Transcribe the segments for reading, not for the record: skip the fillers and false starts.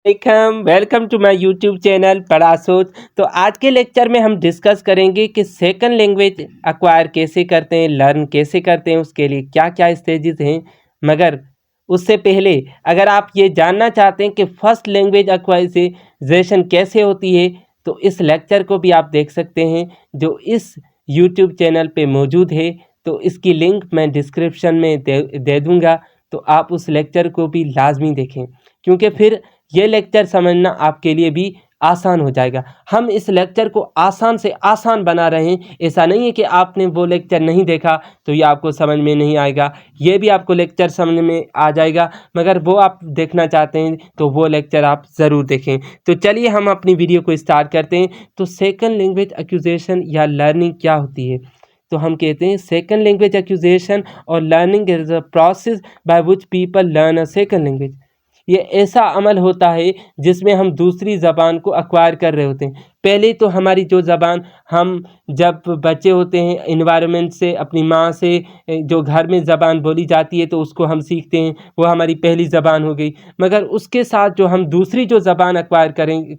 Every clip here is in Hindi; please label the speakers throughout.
Speaker 1: Welcome to my YouTube channel पढ़ा सोच। तो आज के लेक्चर में हम डिस्कस करेंगे कि सेकंड लैंग्वेज एक्वायर कैसे करते हैं, लर्न कैसे करते हैं, उसके लिए क्या क्या स्टेजेस हैं। मगर उससे पहले अगर आप ये जानना चाहते हैं कि फर्स्ट लैंग्वेज एक्वाइजेशन कैसे होती है तो इस लेक्चर को भी आप देख सकते हैं जो इस यूट्यूब चैनल पे मौजूद है। तो इसकी लिंक मैं डिस्क्रिप्शन में दे दूँगा, तो आप उस लेक्चर को भी लाजमी देखें क्योंकि फिर ये लेक्चर समझना आपके लिए भी आसान हो जाएगा। हम इस लेक्चर को आसान से आसान बना रहे हैं। ऐसा नहीं है कि आपने वो लेक्चर नहीं देखा तो ये आपको समझ में नहीं आएगा, ये भी आपको लेक्चर समझ में आ जाएगा, मगर वो आप देखना चाहते हैं तो वो लेक्चर आप ज़रूर देखें। तो चलिए हम अपनी वीडियो को स्टार्ट करते हैं। तो सेकंड लैंग्वेज एक्विजिशन या लर्निंग क्या होती है? तो हम कहते हैं सेकंड लैंग्वेज एक्विजिशन और learning is a process by which people learn a second language. ये ऐसा अमल होता है जिसमें हम दूसरी ज़बान को एक्वायर कर रहे होते हैं। पहले तो हमारी जो ज़बान हम जब बच्चे होते हैं इन्वायरमेंट से, अपनी माँ से जो घर में ज़बान बोली जाती है तो उसको हम सीखते हैं, वो हमारी पहली ज़बान हो गई। मगर उसके साथ जो हम दूसरी जो ज़बान एक्वायर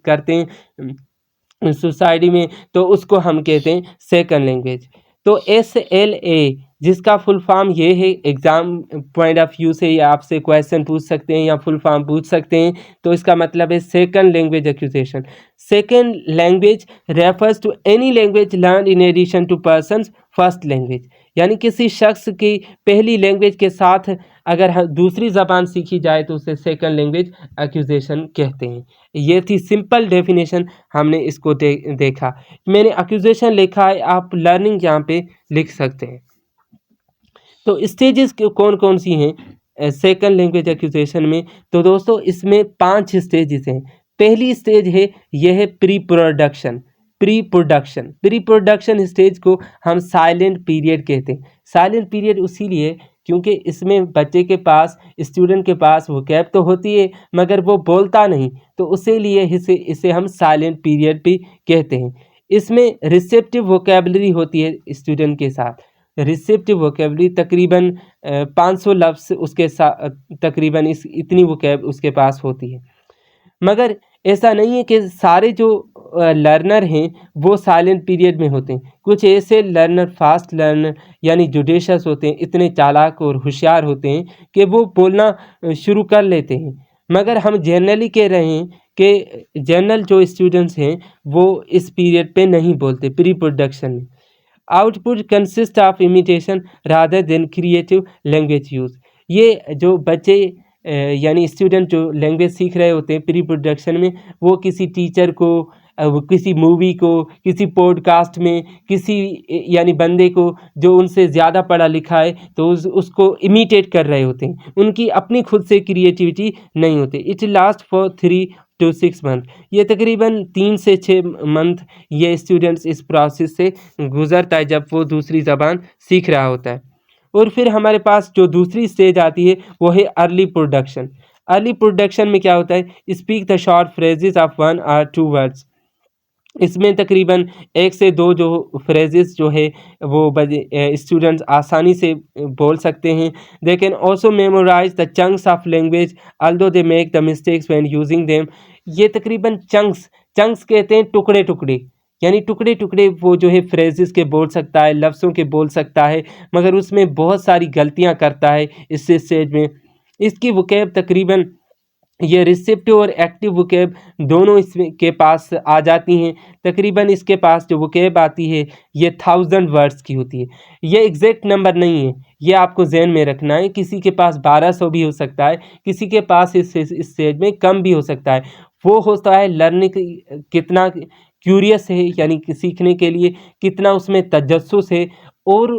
Speaker 1: करते हैं सोसाइटी में, तो उसको हम कहते हैं सेकंड लैंग्वेज। तो SLA जिसका फुल फॉर्म ये है, एग्ज़ाम पॉइंट ऑफ व्यू से या आपसे क्वेश्चन पूछ सकते हैं या फुल फॉर्म पूछ सकते हैं। तो इसका मतलब है second language acquisition. Second language refers to any language learn in addition to person's first language, यानी किसी शख्स की पहली लैंग्वेज के साथ अगर दूसरी ज़बान सीखी जाए तो उसे सेकंड लैंग्वेज एक्विजिशन कहते हैं। ये थी सिंपल डेफिनेशन, हमने इसको देखा। मैंने एक्विजिशन लिखा है, आप लर्निंग यहाँ पे लिख सकते हैं। तो स्टेजेस कौन कौन सी हैं सेकंड लैंग्वेज एक्विजिशन में? तो दोस्तों इसमें 5 स्टेजेस हैं। पहली स्टेज है, यह है pre production. Pre production stage को हम साइलेंट पीरियड कहते हैं। साइलेंट पीरियड इसीलिए क्योंकि इसमें बच्चे के पास, स्टूडेंट के पास वोकैब तो होती है मगर वो बोलता नहीं, तो उसी लिए इसे हम साइलेंट पीरियड भी कहते हैं। इसमें रिसेप्टिव वोकैबलरी होती है स्टूडेंट के साथ। रिसेप्टिव वोकैबलरी तकरीबन 500 लफ्ज़ उसके साथ, तकरीबन इतनी वोकैब उसके पास होती है। मगर ऐसा नहीं है कि सारे जो लर्नर हैं वो साइलेंट पीरियड में होते हैं। कुछ ऐसे लर्नर, फास्ट लर्नर यानी जुडिशियस होते हैं, इतने चालाक और होशियार होते हैं कि वो बोलना शुरू कर लेते हैं। मगर हम जनरली कह रहे हैं कि जनरल जो स्टूडेंट्स हैं वो इस पीरियड पे नहीं बोलते, प्री प्रोडक्शन में। Output consist of imitation rather than creative language use. ये जो बच्चे यानी स्टूडेंट जो लैंग्वेज सीख रहे होते हैं प्री प्रोडक्शन में, वो किसी टीचर को, वो किसी मूवी को, किसी पॉडकास्ट में, किसी यानी बंदे को जो उनसे ज़्यादा पढ़ा लिखा है तो उसको इमिटेट कर रहे होते हैं। उनकी अपनी खुद से क्रिएटिविटी नहीं होती। It last for 3 to 6 month. ये तकरीबन 3 से 6 मंथ ये स्टूडेंट्स इस प्रोसेस से गुज़रता है जब वो दूसरी ज़बान सीख रहा होता है। और फिर हमारे पास जो दूसरी स्टेज आती है वो है अर्ली प्रोडक्शन। अर्ली प्रोडक्शन में क्या होता है? Speak the short phrases of 1 or 2 words. इसमें तकरीबन 1 से 2 जो फ्रेजेस जो है वो स्टूडेंट्स आसानी से बोल सकते हैं। They can also memorise the chunks of language although they make the mistakes when using them. ये तकरीबन चंक्स कहते हैं टुकड़े टुकड़े, यानी टुकड़े टुकड़े वो जो है फ्रेजेस के बोल सकता है, लफ्ज़ों के बोल सकता है, मगर उसमें बहुत सारी गलतियां करता है इस स्टेज में। इसकी वोकैब तकरीबन, ये रिसेप्टिव और एक्टिव वोकैब दोनों इसमें के पास आ जाती हैं। तकरीबन इसके पास जो वोकैब आती है ये 1000 वर्ड्स की होती है। ये एग्जैक्ट नंबर नहीं है, ये आपको जहन में रखना है। किसी के पास 1200 भी हो सकता है, किसी के पास इस स्टेज में कम भी हो सकता है। वो होता है लर्निंग कितना क्यूरियस है, यानी कि सीखने के लिए कितना उसमें तजस्सुस है और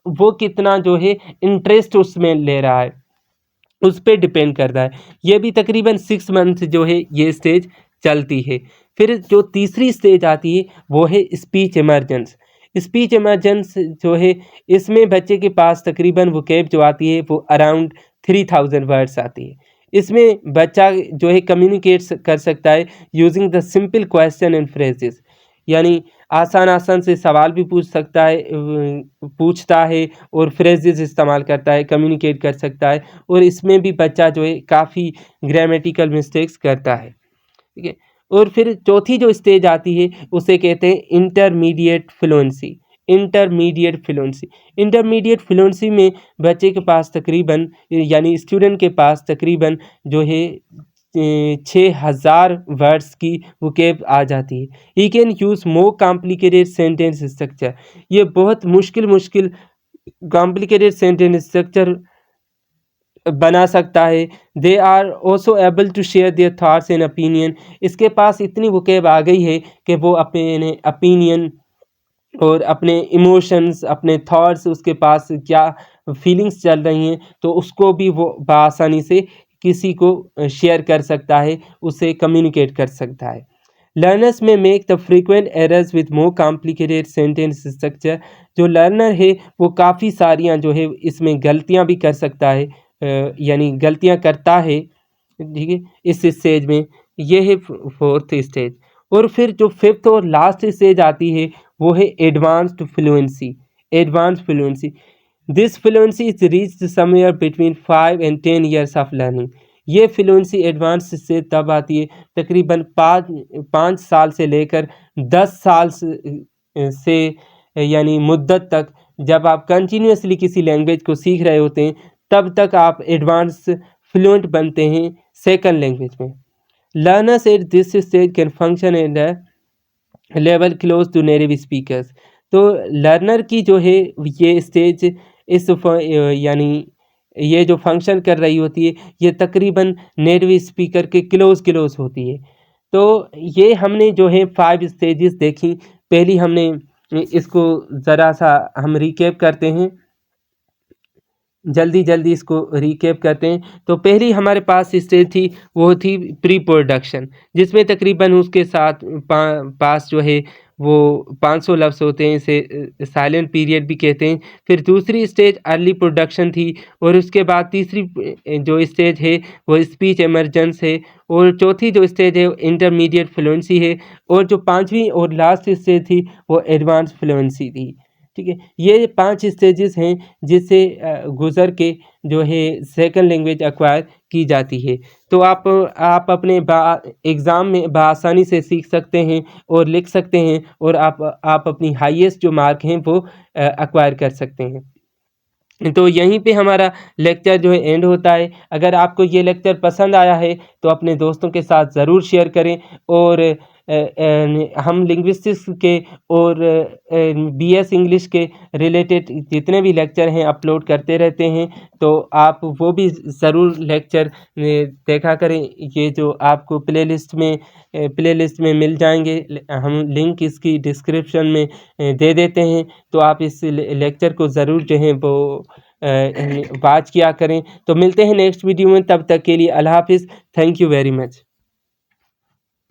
Speaker 1: वो कितना जो है इंटरेस्ट उसमें ले रहा है, उस पे डिपेंड करता है। ये भी तकरीबन 6 मंथ जो है ये स्टेज चलती है। फिर जो तीसरी स्टेज आती है वो है स्पीच इमर्जेंस। स्पीच इमर्जेंस जो है इसमें बच्चे के पास तकरीबन वोकैब जो आती है वो अराउंड 3000 वर्ड्स आती है। इसमें बच्चा जो है कम्युनिकेट कर सकता है using the simple question and phrases, यानी आसान से सवाल भी पूछ सकता है, पूछता है और फ्रेजेस इस्तेमाल करता है, कम्युनिकेट कर सकता है। और इसमें भी बच्चा जो है काफ़ी ग्रामेटिकल मिस्टेक्स करता है। ठीक है। और फिर चौथी जो स्टेज आती है उसे कहते हैं इंटरमीडिएट फ्लुएंसी। इंटरमीडिएट फ्लुएंसी में बच्चे के पास तकरीबन यानी स्टूडेंट के पास तकरीबन जो है 6,000 वर्ड्स की वोकैब आ जाती है। He can use more complicated sentence structure. ये बहुत मुश्किल कॉम्प्लिकेटेड सेंटेंस स्ट्रक्चर बना सकता है। They are also able to share their thoughts and opinion. इसके पास इतनी वोकैब आ गई है कि वो अपने ओपिनियन और अपने इमोशंस, अपने थॉट्स, उसके पास क्या फीलिंग्स चल रही हैं तो उसको भी वो बआसानी से किसी को शेयर कर सकता है, उससे कम्युनिकेट कर सकता है। लर्नर्स में make the frequent errors with more complicated sentence structure. जो लर्नर है वो काफ़ी सारियाँ जो है इसमें गलतियाँ भी कर सकता है, यानी गलतियाँ करता है, ठीक है, इस स्टेज में। ये है फोर्थ स्टेज। और फिर जो फिफ्थ और लास्ट स्टेज आती है वो है advanced fluency. This fluency is reached somewhere between 5 and 10 years of learning. ये फ्लुएंसी एडवांस से तब आती है तकरीबन 5 साल से लेकर 10 साल से यानी मुद्दत तक, जब आप कंटिन्यूसली किसी लैंग्वेज को सीख रहे होते हैं तब तक आप एडवांस फ्लुएंट बनते हैं सेकंड लैंग्वेज में। Learners at this stage can function at a level close to native speakers. तो लर्नर की जो है ये स्टेज यानी ये जो फंक्शन कर रही होती है ये तकरीबन नेटिव स्पीकर के क्लोज होती है। तो ये हमने जो है 5 स्टेजेस देखी। पहली हमने इसको ज़रा सा हम रिकैप करते हैं, जल्दी इसको रिकैप करते हैं। तो पहली हमारे पास स्टेज थी वो थी प्री प्रोडक्शन, जिसमें तकरीबन उसके साथ पास जो है वो 500 लफ्ज़ होते हैं, इसे साइलेंट पीरियड भी कहते हैं। फिर दूसरी स्टेज अर्ली प्रोडक्शन थी और उसके बाद तीसरी जो स्टेज है वो स्पीच एमर्जेंस है और चौथी जो स्टेज है इंटरमीडिएट फ्लुएंसी है और जो पांचवी और लास्ट स्टेज थी वो एडवांस फ्लुएंसी थी। ठीक है, ये 5 स्टेजेस हैं जिससे गुज़र के जो है सेकंड लैंग्वेज एक्वायर की जाती है। तो आप अपने एग्ज़ाम में बआसानी से सीख सकते हैं और लिख सकते हैं और आप अपनी हाईएस्ट जो मार्क हैं वो एक्वायर कर सकते हैं। तो यहीं पे हमारा लेक्चर जो है एंड होता है। अगर आपको ये लेक्चर पसंद आया है तो अपने दोस्तों के साथ ज़रूर शेयर करें और हम लिंग्विस्टिक्स के और बीएस इंग्लिश के रिलेटेड जितने भी लेक्चर हैं अपलोड करते रहते हैं, तो आप वो भी ज़रूर लेक्चर देखा करें। ये जो आपको प्लेलिस्ट में मिल जाएंगे, हम लिंक इसकी डिस्क्रिप्शन में दे देते हैं, तो आप इस लेक्चर को ज़रूर जो है वो वॉच किया करें। तो मिलते हैं नेक्स्ट वीडियो में, तब तक के लिए अल्लाह हाफिज़। Thank you very much.